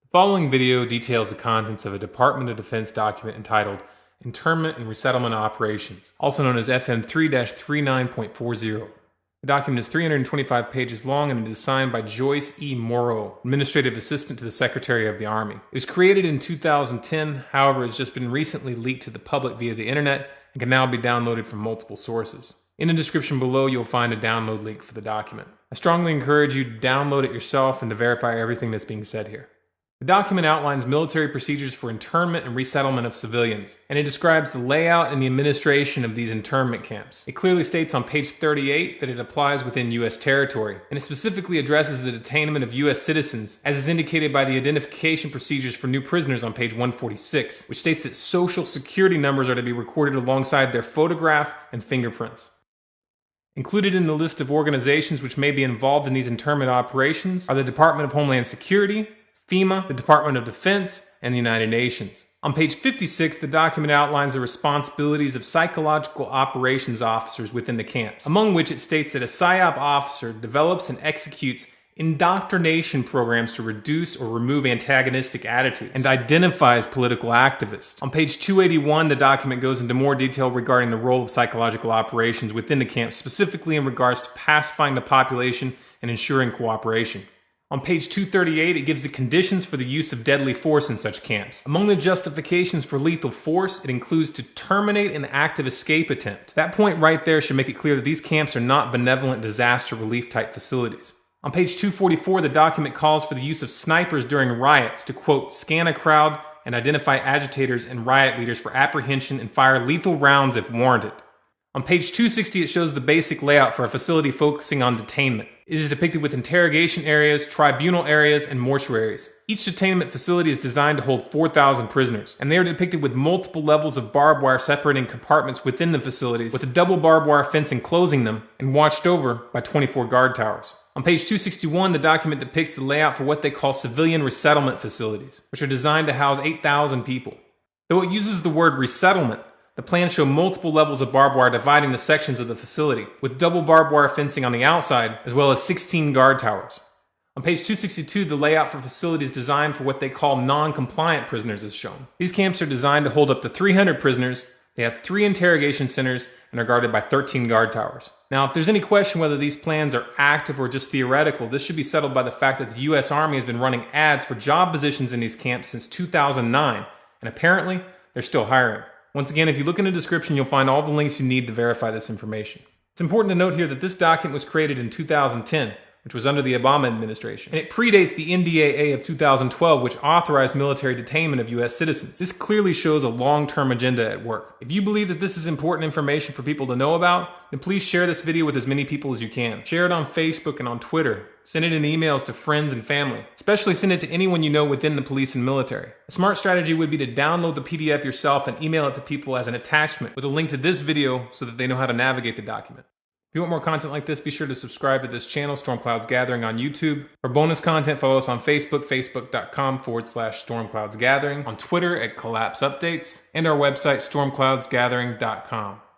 The following video details the contents of a Department of Defense document entitled Internment and Resettlement Operations, also known as FM 3-39.40. The document is 325 pages long and it is signed by Joyce E. Morrow, Administrative Assistant to the Secretary of the Army. It was created in 2010, however, it has just been recently leaked to the public via the internet and can now be downloaded from multiple sources. In the description below, you'll find a download link for the document. I strongly encourage you to download it yourself and to verify everything that's being said here. The document outlines military procedures for internment and resettlement of civilians, and it describes the layout and the administration of these internment camps. It clearly states on page 38 that it applies within U.S. territory, and it specifically addresses the detainment of U.S. citizens, as is indicated by the identification procedures for new prisoners on page 146, which states that social security numbers are to be recorded alongside their photograph and fingerprints. Included in the list of organizations which may be involved in these internment operations are the Department of Homeland Security, FEMA, the Department of Defense, and the United Nations. On page 56, the document outlines the responsibilities of psychological operations officers within the camps, among which it states that a PSYOP officer develops and executes indoctrination programs to reduce or remove antagonistic attitudes and identifies political activists. On page 281, the document goes into more detail regarding the role of psychological operations within the camps, specifically in regards to pacifying the population and ensuring cooperation. On page 238, it gives the conditions for the use of deadly force in such camps. Among the justifications for lethal force, it includes to terminate an active escape attempt. That point right there should make it clear that these camps are not benevolent disaster relief type facilities. On page 244, the document calls for the use of snipers during riots to, quote, scan a crowd and identify agitators and riot leaders for apprehension and fire lethal rounds if warranted. On page 260, it shows the basic layout for a facility focusing on detainment. It is depicted with interrogation areas, tribunal areas, and mortuaries. Each detainment facility is designed to hold 4,000 prisoners, and they are depicted with multiple levels of barbed wire separating compartments within the facilities, with a double barbed wire fence enclosing them, and watched over by 24 guard towers. On page 261, the document depicts the layout for what they call civilian resettlement facilities, which are designed to house 8,000 people. Though it uses the word resettlement, the plans show multiple levels of barbed wire dividing the sections of the facility, with double barbed wire fencing on the outside, as well as 16 guard towers. On page 262, the layout for facilities designed for what they call non-compliant prisoners is shown. These camps are designed to hold up to 300 prisoners, they have 3 interrogation centers, and are guarded by 13 guard towers. Now, if there's any question whether these plans are active or just theoretical, this should be settled by the fact that the U.S. Army has been running ads for job positions in these camps since 2009, and apparently, they're still hiring. Once again, if you look in the description, you'll find all the links you need to verify this information. It's important to note here that this document was created in 2010, which was under the Obama administration, and it predates the NDAA of 2012, which authorized military detainment of U.S. citizens. This clearly shows a long-term agenda at work. If you believe that this is important information for people to know about, then please share this video with as many people as you can. Share it on Facebook and on Twitter. Send it in emails to friends and family. Especially send it to anyone you know within the police and military. A smart strategy would be to download the PDF yourself and email it to people as an attachment with a link to this video so that they know how to navigate the document. If you want more content like this, be sure to subscribe to this channel, Storm Clouds Gathering on YouTube. For bonus content, follow us on Facebook, facebook.com/Storm Clouds Gathering, on Twitter at Collapse Updates, and our website, stormcloudsgathering.com.